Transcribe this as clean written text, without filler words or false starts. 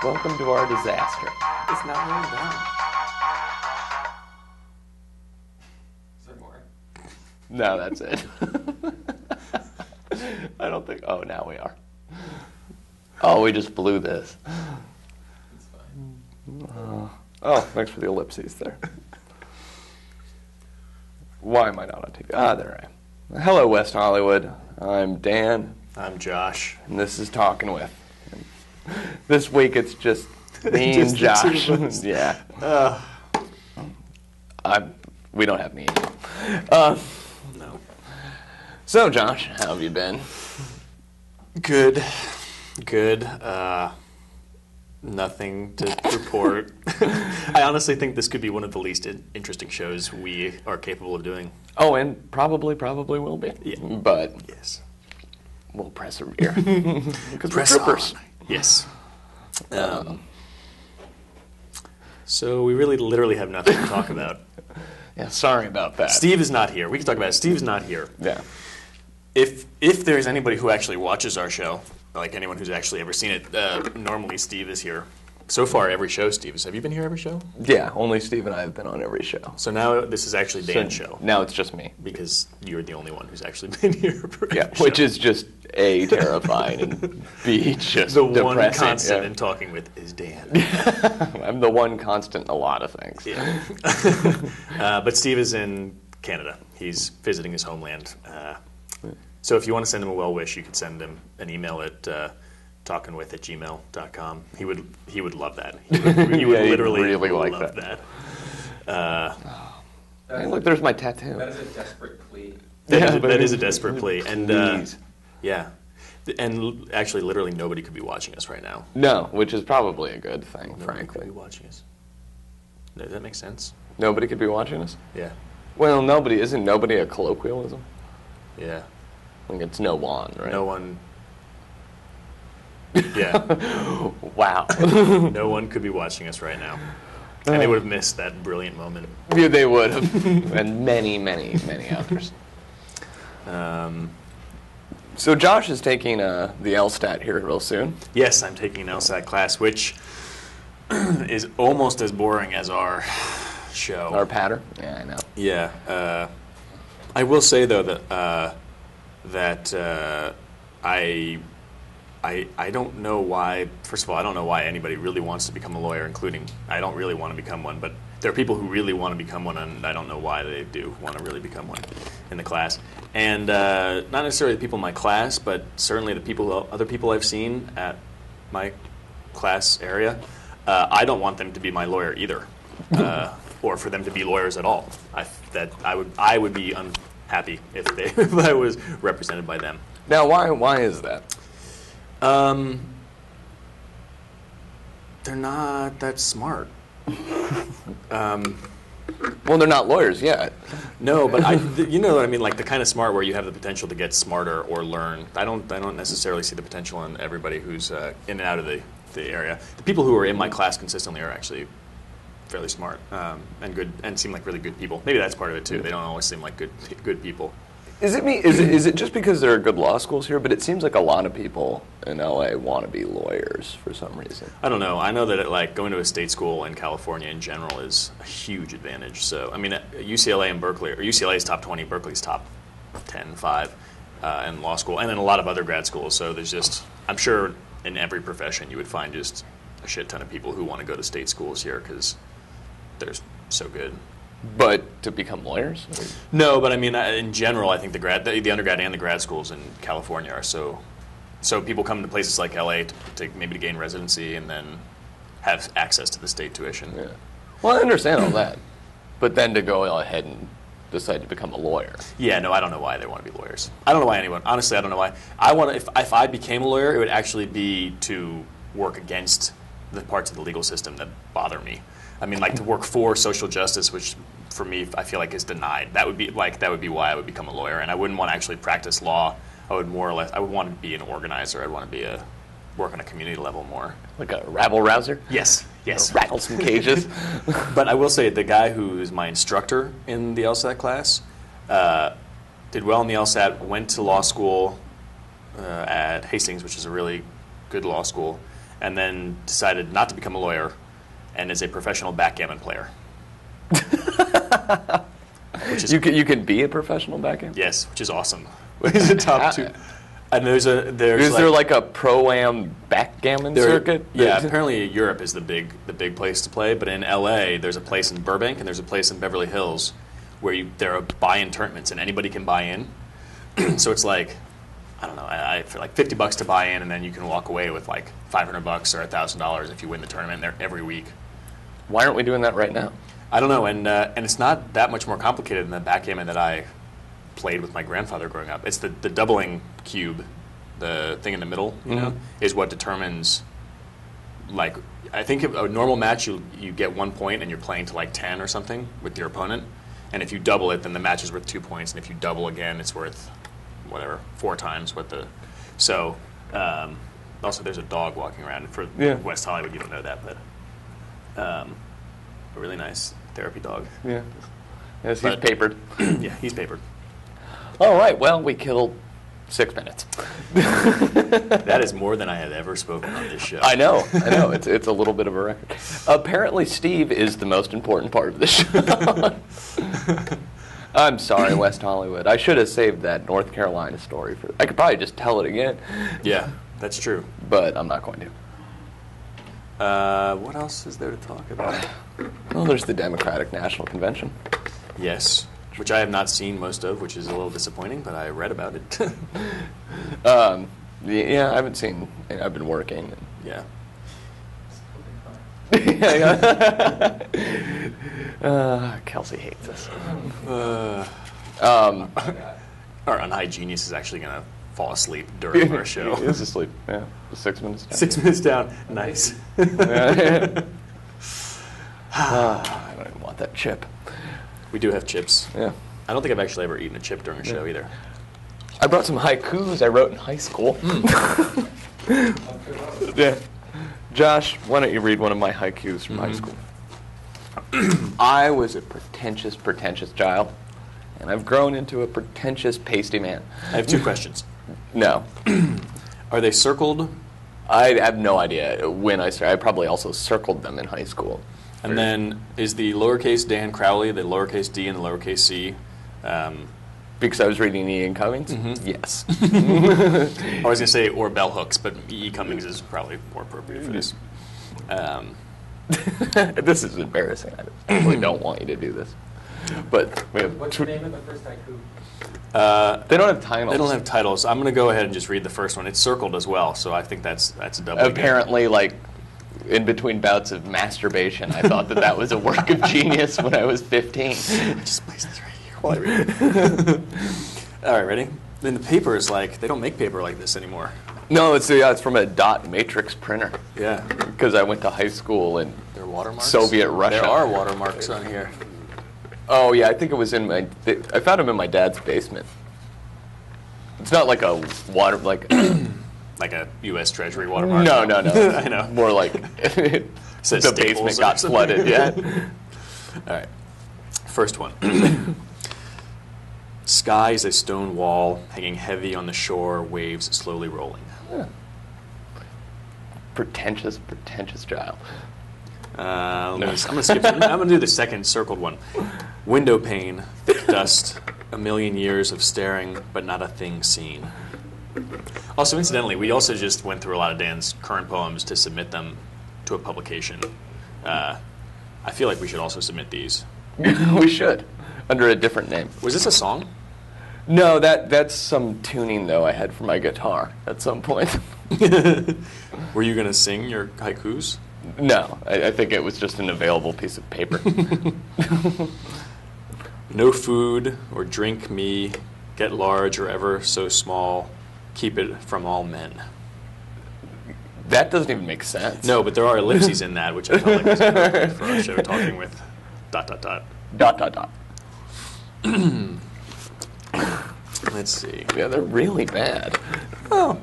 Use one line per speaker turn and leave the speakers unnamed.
Welcome to our disaster.
It's not really done. Is there more?
No, that's it. I don't think. Oh, now we are. Oh, we just blew this.
It's fine.
Oh, thanks for the ellipses there. Why am I not on TV? Ah, there I am. Hello, West Hollywood. I'm Dan,
I'm Josh.
and this is Talking With. This week it's just me
Just
and
the two
Josh.
of us.
Yeah. We don't have me.
No.
So, Josh, how have you been?
Good. Nothing to report. I honestly think this could be one of the least interesting shows we are capable of doing.
Oh, and probably will be.
Yeah.
But
Yes.
we'll persevere. Because we're
Press
troopers.
on. Yes. So we really literally have nothing to talk about.
Yeah, sorry about that.
Steve is not here. We can talk about it. Steve's not here.
Yeah.
If there's anybody who actually watches our show, like anyone who's actually ever seen it, normally Steve is here. So far, every show, Steve is. Have you been here every show?
Yeah, only Steve and I have been on every show.
So now this is actually Dan's
So
show
now it's just me.
because you're the only one who's actually been here for
Yeah,
every show.
which is just A, terrifying, and B, just
the
depressing.
one constant
Yeah.
in talking with is Dan.
I'm the one constant in a lot of things.
Yeah. But Steve is in Canada. He's visiting his homeland. So if you want to send him a well wish, you could send him an email at talkingwith@gmail.com. He would love that. He would
Yeah, he'd
literally
really like
love
that.
that.
Hey, look, there's my tattoo.
That is a desperate plea.
That is a desperate plea. And
Please.
yeah. And actually, literally nobody could be watching us right now.
No, which is probably a good thing,
Nobody
frankly.
could be watching us. Does that make sense?
Nobody could be watching us?
Yeah.
Well, nobody. Isn't nobody a colloquialism?
Yeah.
Like, it's no one, right?
No one. Yeah.
Wow.
No one could be watching us right now. And they would have missed that brilliant moment.
Yeah, they would have. And many, many, many others. So Josh is taking the LSTAT here real soon.
Yes, I'm taking an LSAT class, which is almost as boring as our show.
Our pattern. Yeah, I know.
Yeah. I will say, though, that I don't know why. First of all, I don't know why anybody really wants to become a lawyer, including I don't really want to become one. But there are people who really want to become one, and I don't know why they do want to really become one in the class. And not necessarily the people in my class, but certainly the other people I've seen at my class area. I don't want them to be my lawyer either, or for them to be lawyers at all. I would be unhappy if I was represented by them.
Now, why is that?
They're not that smart.
Well, they're not lawyers yet.
No, but you know what I mean, like the kind of smart where you have the potential to get smarter or learn. I don't necessarily see the potential in everybody who's in and out of the area. The people who are in my class consistently are actually fairly smart and good and seem like really good people. Maybe that's part of it too. They don't always seem like good people.
Is it just because there are good law schools here? But it seems like a lot of people in LA want to be lawyers for some reason.
I don't know. I know that going to a state school in California in general is a huge advantage. So, I mean, UCLA and Berkeley, or UCLA is top 20, Berkeley's top 10, 5 in law school, and then a lot of other grad schools. So there's just, I'm sure in every profession you would find just a shit ton of people who want to go to state schools here because they're so good.
But to become lawyers?
No, but I mean, in general, I think the undergrad and the grad schools in California are so people come to places like LA to maybe gain residency and then have access to the state tuition.
Yeah. Well, I understand all that. But then to go ahead and decide to become a lawyer.
Yeah, no, I don't know why they want to be lawyers. I don't know why anyone. Honestly, I don't know why. If I became a lawyer, it would actually be to work against the parts of the legal system that bother me. I mean, like to work for social justice, which for me I feel like is denied. That would be why I would become a lawyer, and I wouldn't want to actually practice law. I would want to be an organizer. I'd want to work on a community level more.
Like a rabble rouser?
Yes.
Rattle some cages?
But I will say the guy who is my instructor in the LSAT class did well in the LSAT, went to law school, at Hastings, which is a really good law school, and then decided not to become a lawyer and is a professional backgammon player. Which is,
You can be a professional backgammon?
yes, which is awesome. He's a top two. And there's
Is there like a pro-am backgammon circuit?
Yeah, apparently Europe is the big place to play, but in LA there's a place in Burbank and there's a place in Beverly Hills where there are buy-in tournaments and anybody can buy in. So it's like, I don't know, I for like $50 to buy in, and then you can walk away with like $500 or $1,000 if you win the tournament there every week.
Why aren't we doing that right now?
I don't know, and it's not that much more complicated than the backgammon that I played with my grandfather growing up. It's the doubling cube, the thing in the middle, you know, is what determines. Like, I think a normal match you get 1 point and you're playing to like 10 or something with your opponent, and if you double it, then the match is worth 2 points, and if you double again, it's worth whatever 4 times what the. So, also there's a dog walking around for West Hollywood. You don't know that, but a really nice therapy dog.
Yeah. Yes, he's papered.
Yeah, he's papered.
All right, well, we killed 6 minutes.
That is more than I have ever spoken on this show.
I know. It's a little bit of a record. Apparently, Steve is the most important part of the show. I'm sorry, West Hollywood. I should have saved that North Carolina story for. I could probably just tell it again.
Yeah, that's true.
But I'm not going to.
What else is there to talk about?
Well, there's the Democratic National Convention.
Yes, which I have not seen most of, which is a little disappointing, but I read about it.
Yeah, I haven't seen. I've been working.
Yeah.
Kelsey hates us.
Our unhygienist is actually going to fall asleep during our show.
He is asleep. Yeah, 6 minutes down.
6 minutes down. Nice.
I don't even want that chip.
We do have chips.
Yeah.
I don't think I've actually ever eaten a chip during a show either.
I brought some haikus I wrote in high school. Yeah. Josh, why don't you read one of my haikus from high school? I was a pretentious child, and I've grown into a pretentious, pasty man.
I have 2 questions.
No.
Are they circled?
I have no idea when I started. I probably also circled them in high school.
And then is the lowercase Dan Crowley, the lowercase d and the lowercase c?
Because I was reading Ian Cummings? Yes.
I was going to say or bell hooks, but E. Cummings is probably more appropriate for this.
This is embarrassing. I actually don't want you to do this. But we have
What's the name of the first haiku?
they don't have titles.
They don't have titles. I'm going to go ahead and just read the first one. It's circled as well, so I think that's a double.
Apparently, like, in between bouts of masturbation, I thought that was a work of genius when I was 15.
Just place this right here while I read it. All right, ready? Then the paper is like, they don't make paper like this anymore.
No, it's from a dot matrix printer.
Yeah.
Because I went to high school in
There are watermarks?
Soviet Russia.
There are watermarks on here.
Oh, yeah, I think it was in I found them in my dad's basement. It's not like a water, like...
Like a U.S. Treasury watermark?
No.
I know.
More like
Says
the
Staples
basement
or
got
something.
flooded, yeah.
All right. First one. Sky is a stone wall, hanging heavy on the shore, waves slowly rolling.
Yeah. Pretentious child.
I'm going to skip. I'm going to do the second circled one. Window pane, thick dust, a million years of staring, but not a thing seen. Also, incidentally, we also just went through a lot of Dan's current poems to submit them to a publication. I feel like we should also submit these.
We should, under a different name.
Was this a song?
No, that's some tuning, though, I had for my guitar at some point.
Were you going to sing your haikus?
No, I think it was just an available piece of paper.
No food or drink me, get large or ever so small, keep it from all men.
That doesn't even make sense.
No, but there are ellipses in that, which I felt like was appropriate for our show, talking with ... ... Let's see.
Yeah, they're really bad.
Oh,